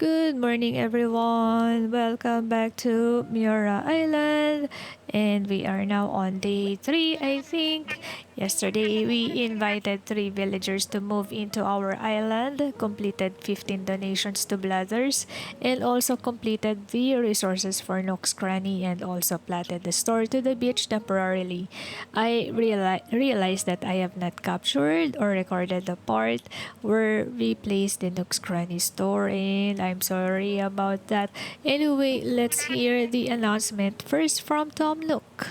Good morning, everyone. Welcome back to Miura Island. And we are now on day 3, I think. Yesterday, we invited 3 villagers to move into our island, completed 15 donations to Blathers, and also completed the resources for Nook's Cranny and also platted the store to the beach temporarily. I realized that I have not captured or recorded the part where we placed the Nook's Cranny store, and I'm sorry about that. Anyway, let's hear the announcement first from Tom Nook.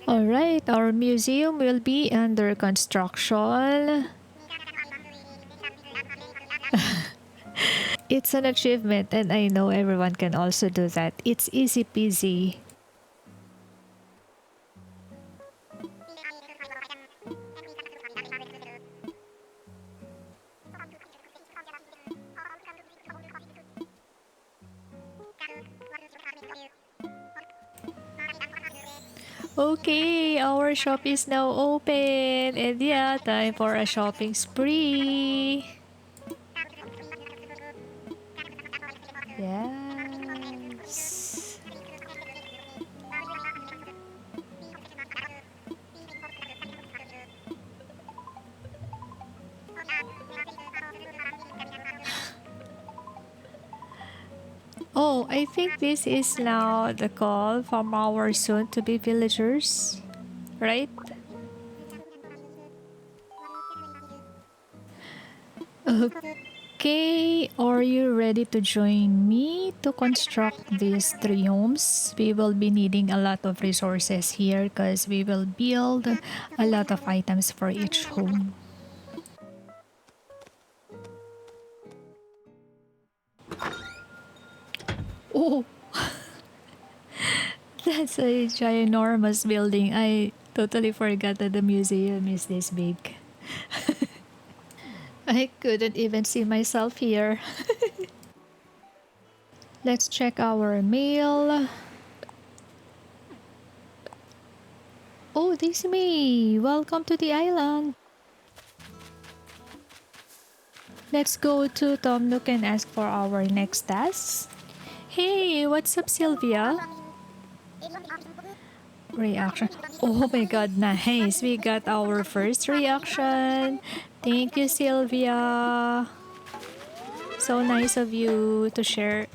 Alright, our museum will be under construction. It's an achievement, and I know everyone can also do that. It's easy peasy. Okay, our shop is now open, and yeah, time for a shopping spree. Yes. Oh, I think this is now the call from our soon to be villagers, right? Okay, are you ready to join me to construct these 3 homes? We will be needing a lot of resources here because we will build a lot of items for each home. Oh, that's a ginormous building. I totally forgot that the museum is this big. I couldn't even see myself here. Let's check our mail. Oh, this is me. Welcome to the island. Let's go to Tom Nook and ask for our next task. Hey, what's up, Sylvia? Reaction. Oh my god, nice. We got our first reaction. Thank you, Sylvia. So nice of you to share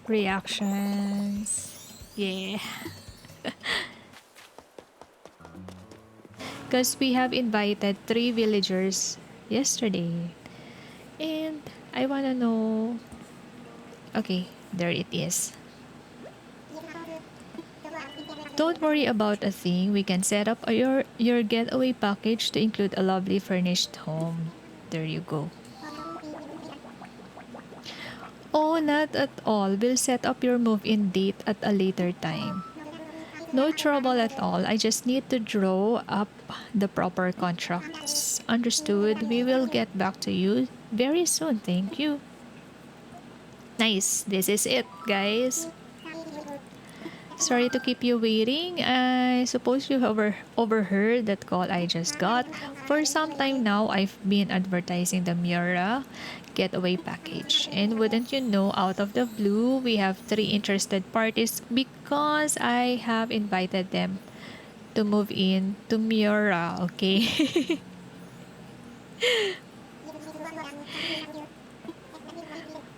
reactions. Yeah. Because we have invited 3 villagers yesterday. And I wanna know. Okay, there it is. Don't worry about a thing. We can set up your getaway package to include a lovely furnished home. There you go. Oh, not at all. We'll set up your move-in date at a later time. No trouble at all. I just need to draw up the proper contracts. Understood. We will get back to you very soon. Thank you. Nice. This is it, guys. Sorry to keep you waiting. I suppose you overheard that call I just got. For some time now, I've been advertising the Miura getaway package. And wouldn't you know, out of the blue, we have 3 interested parties because I have invited them to move in to Miura, okay?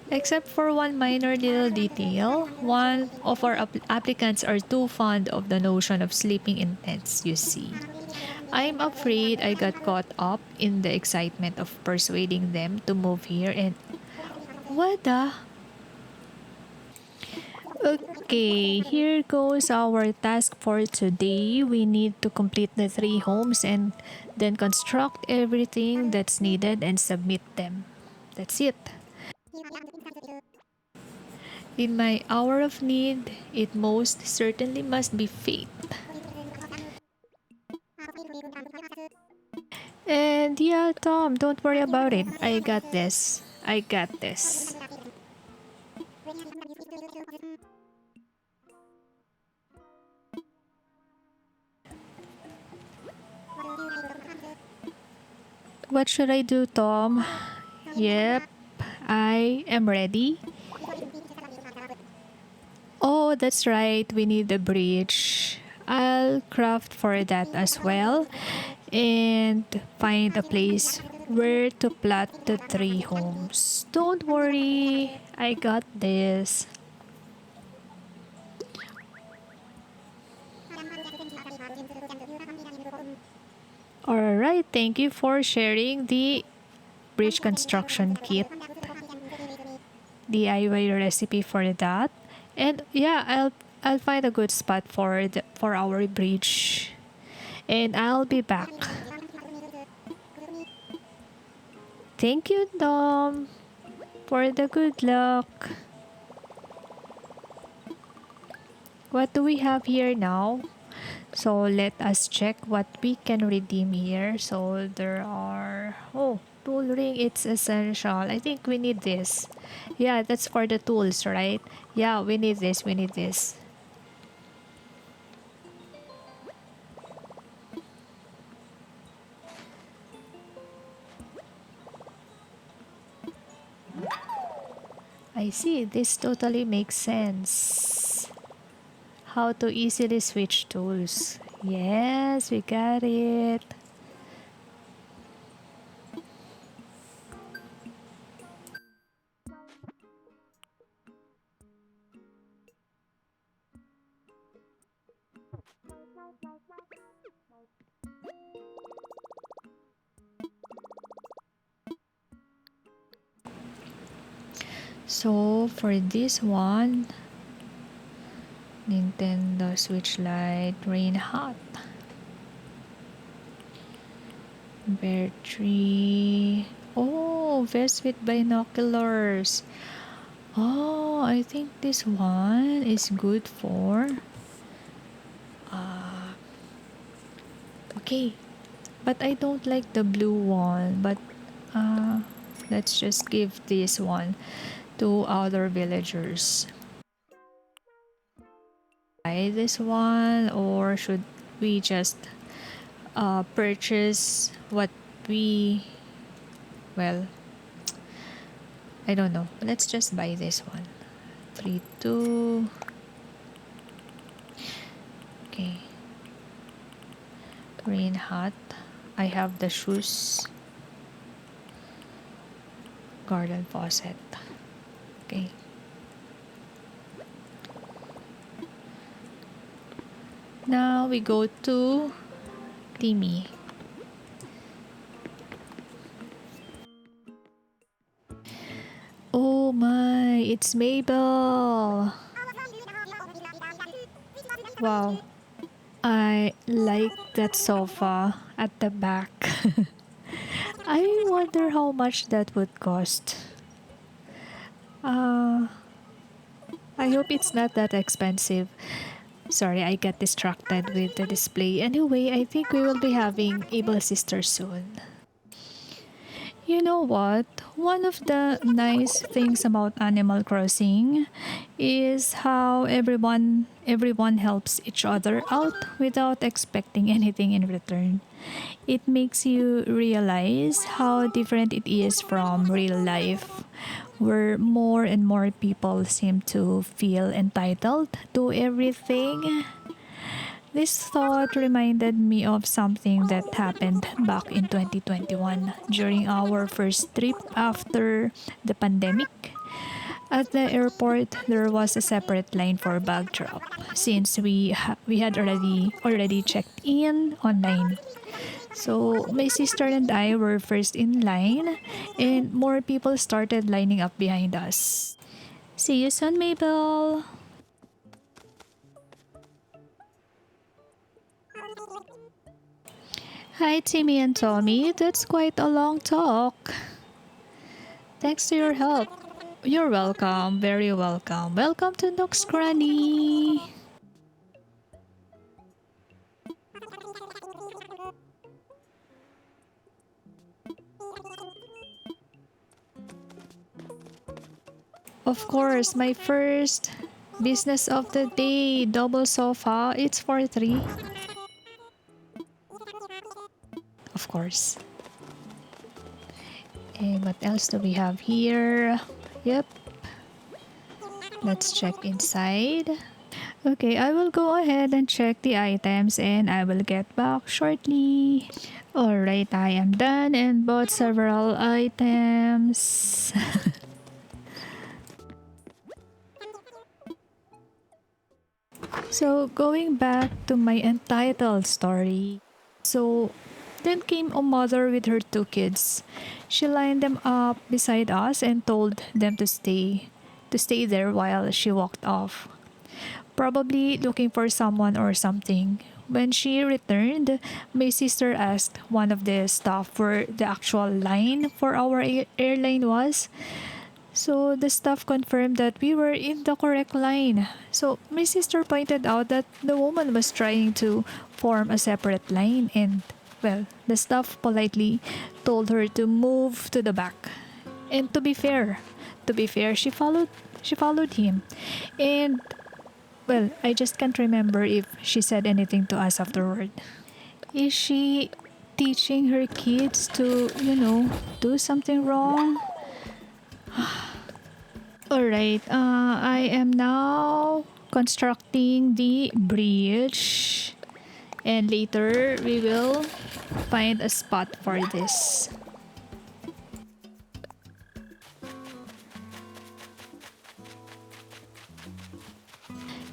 Except for one minor little detail, one of our applicants are too fond of the notion of sleeping in tents, you see. I'm afraid I got caught up in the excitement of persuading them to move here and what the? Okay, here goes our task for today. We need to complete the 3 homes and then construct everything that's needed and submit them. That's it. In my hour of need, it most certainly must be fate. And yeah, Tom, don't worry about it. I got this. I got this. What should I do, Tom? Yep, I am ready. Oh, that's right. We need a bridge. I'll craft for that as well and find a place where to plant the three homes. Don't worry, I got this. Alright, thank you for sharing the bridge construction kit DIY recipe for that. And yeah, I'll find a good spot for our bridge. And I'll be back. Thank you, Dom, for the good luck. What do we have here now? So let us check what we can redeem here. So there are tool ring, it's essential. I think we need this. Yeah, that's for the tools, right? Yeah, we need this. We need this. I see. This totally makes sense. How to easily switch tools. Yes, we got it. So for this one, Nintendo Switch Lite Rain Hot. Bear tree. Oh, vest with binoculars. Oh, I think this one is good for. Uh, okay, but I don't like the blue one. But uh, let's just give this one to other villagers. Buy this one, or should we just purchase what we. Well, I don't know. Let's just buy this one. 3, 2. Okay. Rain hat. I have the shoes. Garden faucet. Okay. Now we go to Timmy. Oh my, it's Mabel. Wow. I like that sofa at the back. I wonder how much that would cost. Uh, I hope it's not that expensive. Sorry, I got distracted with the display. Anyway, I think we will be having Able Sisters soon. You know what? One of the nice things about Animal Crossing is how everyone helps each other out without expecting anything in return. It makes you realize how different it is from real life, where more and more people seem to feel entitled to everything. This thought reminded me of something that happened back in 2021 during our first trip after the pandemic. At the airport, there was a separate line for bag drop since we had already checked in online. So my sister and I were first in line, and more people started lining up behind us. See you soon, Mabel. Hi, Timmy and Tommy. That's quite a long talk. Thanks to your help. You're welcome. Very welcome. Welcome to Nook's Granny. Of course, my first business of the day, double sofa. It's for three. Of course. And what else do we have here? Yep, let's check inside. Okay, I will go ahead and check the items and I will get back shortly. Alright, I am done and bought several items. So, going back to my entitled story. So, then came a mother with her two kids. She lined them up beside us and told them to stay there while she walked off, probably looking for someone or something. When she returned, my sister asked one of the staff where the actual line for our airline was. So the staff confirmed that we were in the correct line. So my sister pointed out that the woman was trying to form a separate line and, well, the staff politely told her to move to the back. And to be fair, she followed him. And, well, I just can't remember if she said anything to us afterward. Is she teaching her kids to, do something wrong? Alright, I am now constructing the bridge. And later, we will find a spot for this.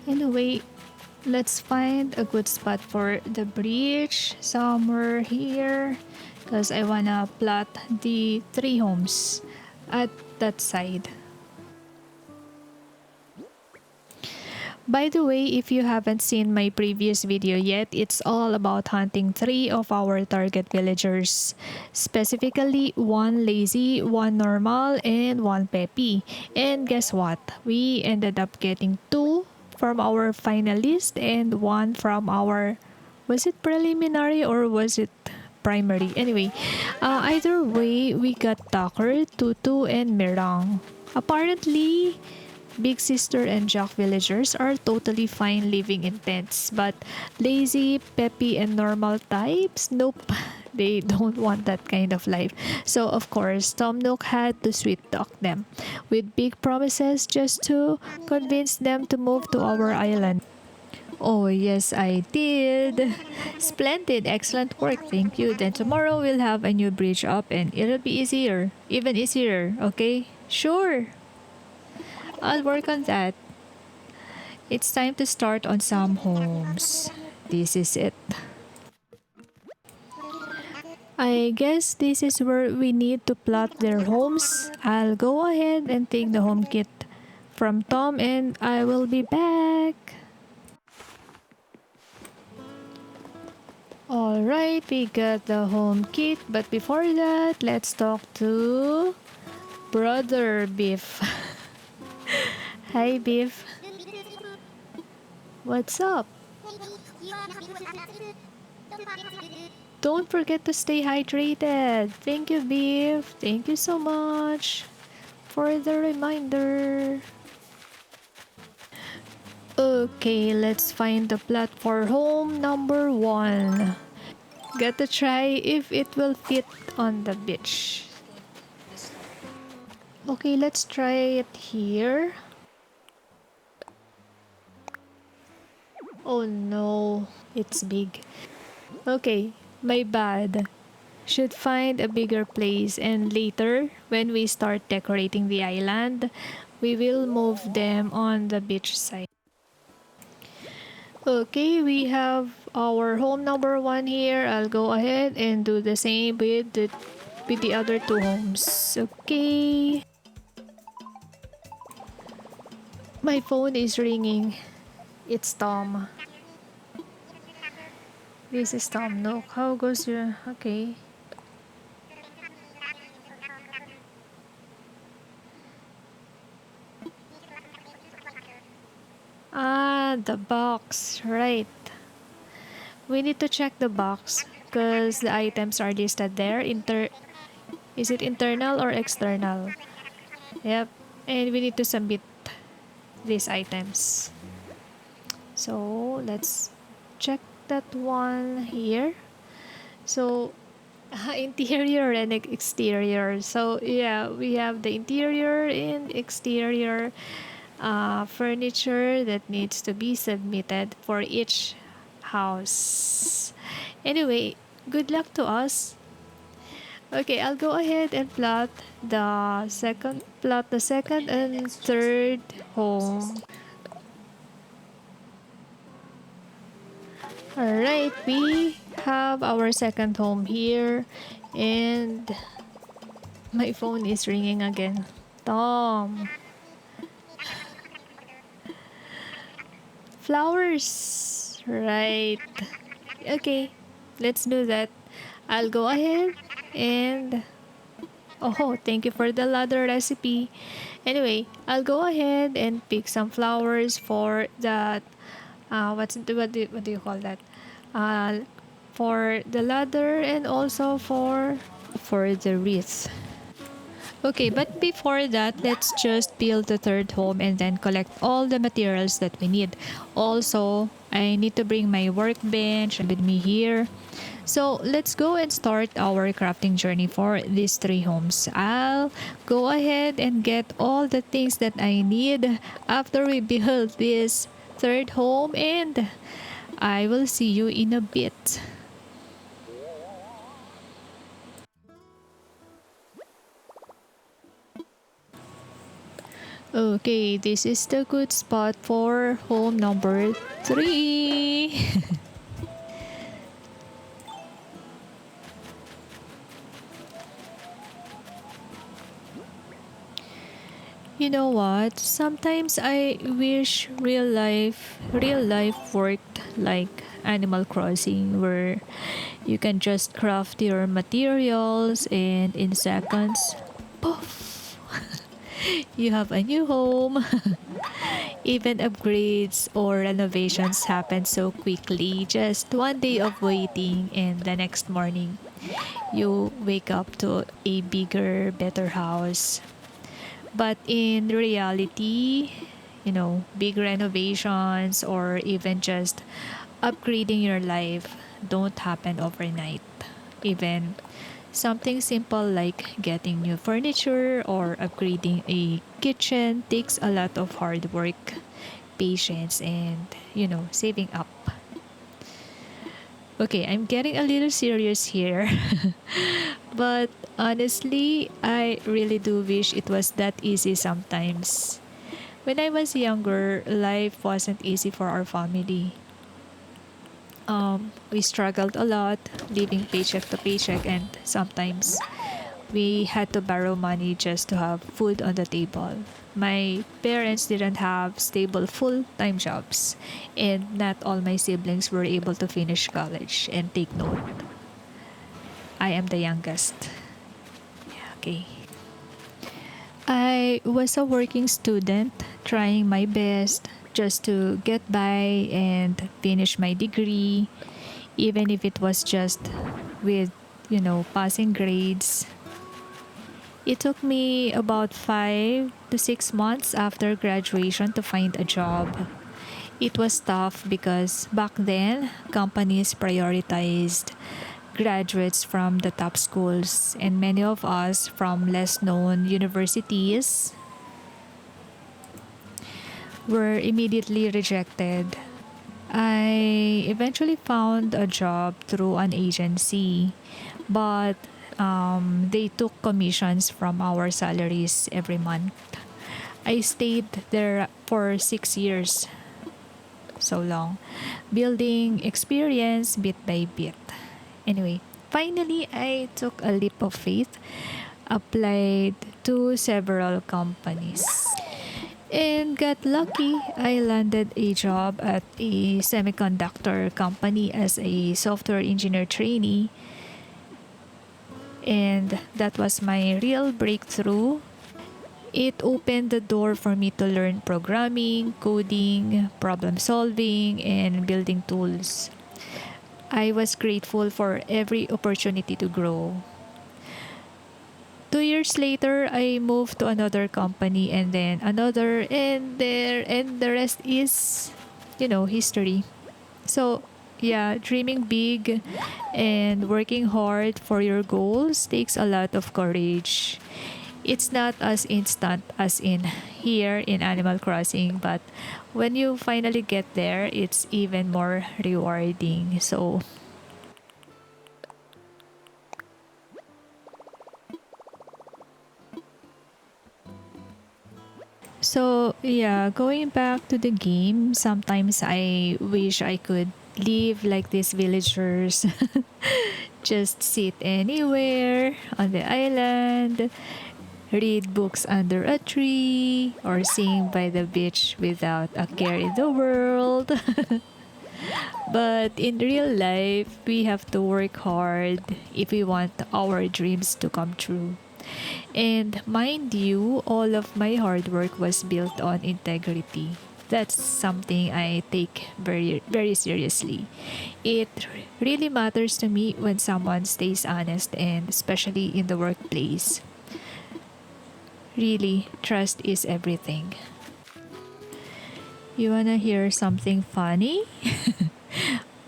Anyway, let's find a good spot for the bridge somewhere here. Because I wanna plot the three homes at that side. By the way, if you haven't seen my previous video yet, it's all about hunting three of our target villagers. Specifically, one lazy, one normal, and one peppy. And guess what? We ended up getting two from our finalist and one from our... Was it preliminary or was it primary? Anyway, either way, we got Tucker, Tutu, and Mirang. Apparently, Big Sister and Jack villagers are totally fine living in tents, but lazy, peppy, and normal types, nope. They don't want that kind of life. So, of course, Tom Nook had to sweet talk them with big promises just to convince them to move to our island. Oh, yes, I did. Splendid, excellent work, thank you. Then tomorrow we'll have a new bridge up and it'll be easier, even easier, okay? Sure. I'll work on that. It's time to start on some homes. This is it. I guess this is where we need to plot their homes. I'll go ahead and take the home kit from Tom and I will be back. Alright, we got the home kit, but before that, let's talk to Brother Beef. Hi, Beef. What's up? Don't forget to stay hydrated. Thank you, Beef. Thank you so much for the reminder. Okay, let's find the plot for home number 1. Got to try if it will fit on the beach. Okay, let's try it here. Oh no, it's big. Okay, my bad. Should find a bigger place and later, when we start decorating the island, we will move them on the beach side. Okay, we have our home number 1 here. I'll go ahead and do the same with the other two homes. Okay. My phone is ringing. It's Tom. This is Tom Nook. How goes your... Okay. Ah, the box. Right. We need to check the box because the items are listed there. Is it internal or external? Yep. And we need to submit these items. So let's check that one here. So Interior and exterior. So yeah, we have the interior and exterior furniture that needs to be submitted for each house. Anyway, good luck to us. Okay, I'll go ahead and plot the second and third home. Alright, we have our second home here, and my phone is ringing again. Tom, flowers. Right. Okay, let's do that. I'll go ahead and oh, thank you for the ladder recipe. Anyway, I'll go ahead and pick some flowers for that. What do you call that? Uh, for the ladder and also for the wreath. Okay, but before that, let's just build the third home and then collect all the materials that we need. Also, I need to bring my workbench with me here. So let's go and start our crafting journey for these three homes. I'll go ahead and get all the things that I need after we build this third home, and I will see you in a bit. Okay, this is the good spot for home number three. You know what? Sometimes I wish real life worked like Animal Crossing, where you can just craft your materials and in seconds, poof, you have a new home. Even upgrades or renovations happen so quickly. Just one day of waiting, and the next morning, you wake up to a bigger, better house. But in reality, big renovations or even just upgrading your life don't happen overnight. Even something simple like getting new furniture or upgrading a kitchen takes a lot of hard work, patience, and, saving up. Okay, I'm getting a little serious here. But honestly, I really do wish it was that easy sometimes. When I was younger, life wasn't easy for our family. We struggled a lot, living paycheck to paycheck, and sometimes we had to borrow money just to have food on the table. My parents didn't have stable full time jobs, and not all my siblings were able to finish college. And take note, I am the youngest. Okay. I was a working student, trying my best just to get by and finish my degree, even if it was just with, passing grades. It took me about 5 to 6 months after graduation to find a job. It was tough because back then, companies prioritized graduates from the top schools, and many of us from less known universities were immediately rejected. I eventually found a job through an agency, but they took commissions from our salaries every month. I stayed there for 6 years, so long, building experience bit by bit. Anyway, finally, I took a leap of faith, applied to several companies, and got lucky. I landed a job at a semiconductor company as a software engineer trainee, and that was my real breakthrough. It opened the door for me to learn programming, coding, problem solving, and building tools. I was grateful for every opportunity to grow. 2 years later, I moved to another company and then another, and the rest is, history. So yeah, dreaming big and working hard for your goals takes a lot of courage. It's not as instant as in here in Animal Crossing, but when you finally get there, it's even more rewarding. So yeah, going back to the game, sometimes I wish I could live like these villagers. Just sit anywhere on the island, read books under a tree, or sing by the beach without a care in the world. But in real life, we have to work hard if we want our dreams to come true. And mind you, all of my hard work was built on integrity. That's something I take very, very seriously. It really matters to me when someone stays honest, and especially in the workplace. Really, trust is everything. You wanna hear something funny?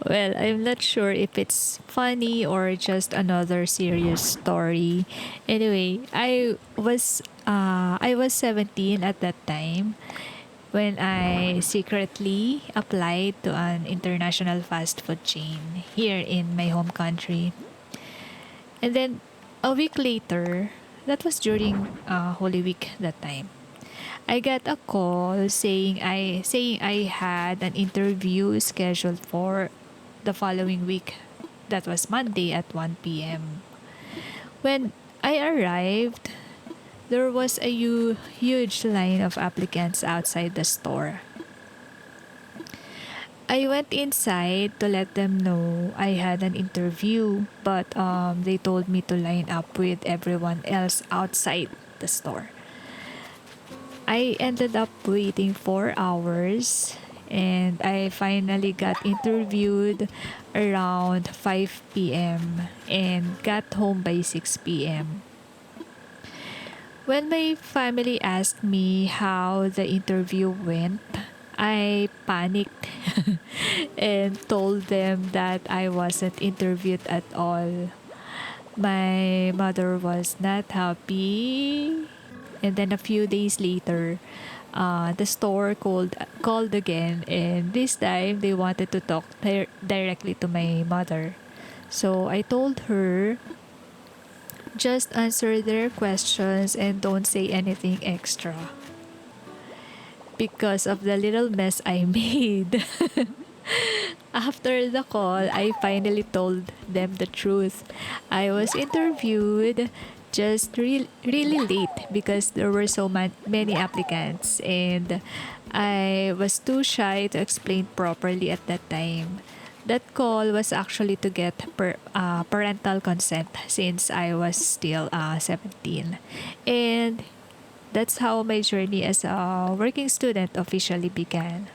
Well, I'm not sure if it's funny or just another serious story. Anyway, I was 17 at that time when I secretly applied to an international fast food chain here in my home country. And then a week later, that was during Holy Week that time. I got a call saying I had an interview scheduled for the following week. That was Monday at 1 p.m. When I arrived, there was a huge line of applicants outside the store. I went inside to let them know I had an interview, but they told me to line up with everyone else outside the store. I ended up waiting 4 hours and I finally got interviewed around 5 p.m. and got home by 6 p.m. When my family asked me how the interview went, I panicked and told them that I wasn't interviewed at all. My mother was not happy. And then a few days later, the store called again, and this time they wanted to talk directly to my mother. So I told her, just answer their questions and don't say anything extra because of the little mess I made. After the call, I finally told them the truth. I was interviewed just really late because there were many applicants and I was too shy to explain properly at that time. That call was actually to get parental consent since I was still 17. And that's how my journey as a working student officially began.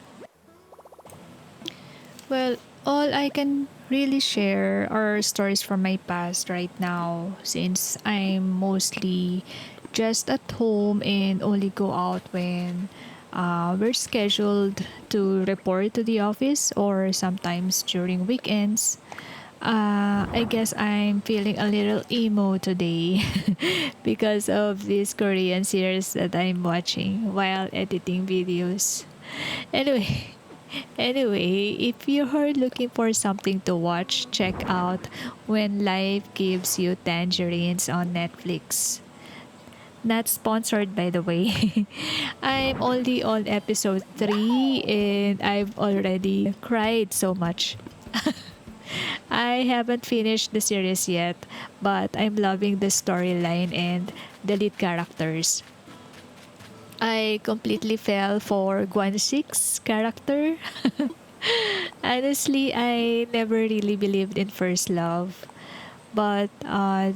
Well, all I can really share are stories from my past right now since I'm mostly just at home and only go out when we're scheduled to report to the office or sometimes during weekends. I guess I'm feeling a little emo today because of this Korean series that I'm watching while editing videos. Anyway, Anyway, if you're looking for something to watch, check out When Life Gives You Tangerines on Netflix. Not sponsored, by the way. I'm only on episode 3 and I've already cried so much. I haven't finished the series yet, but I'm loving the storyline and the lead characters. I completely fell for Guan character. Honestly, I never really believed in first love. But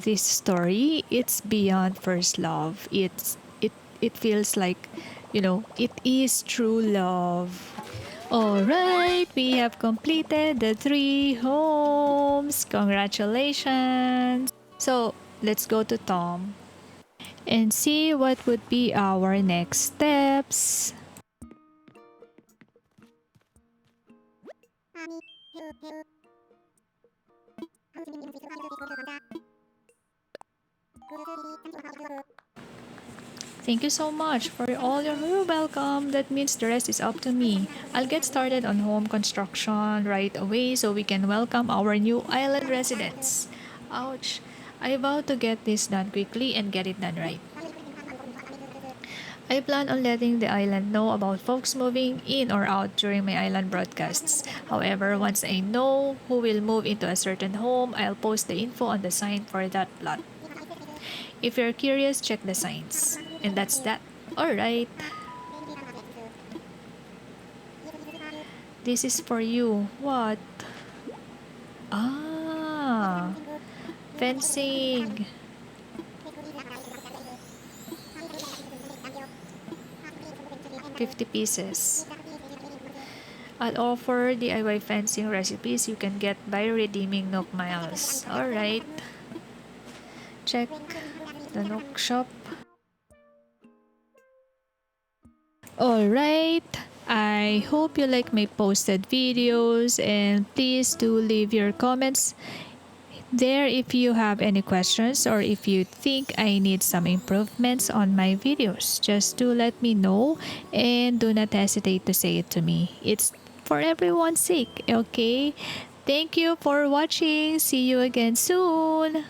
this story, it's beyond first love. It feels like, it is true love. All right, we have completed the 3 homes. Congratulations. So, let's go to Tom and see what would be our next steps. Thank you so much for all your welcome. That means the rest is up to me. I'll get started on home construction right away so we can welcome our new island residents. Ouch. I vow to get this done quickly and get it done right. I plan on letting the island know about folks moving in or out during my island broadcasts. However, once I know who will move into a certain home, I'll post the info on the sign for that plot. If you're curious, check the signs. And that's that. Alright. This is for you. What? Ah, fencing. 50 pieces. I'll offer DIY fencing recipes you can get by redeeming Nook Miles. Alright. Check the Nook shop. Alright. I hope you like my posted videos and please do leave your comments there if you have any questions or if you think I need some improvements on my videos. Just do let me know and do not hesitate to say it to me. It's for everyone's sake, okay? Thank you for watching. See you again soon.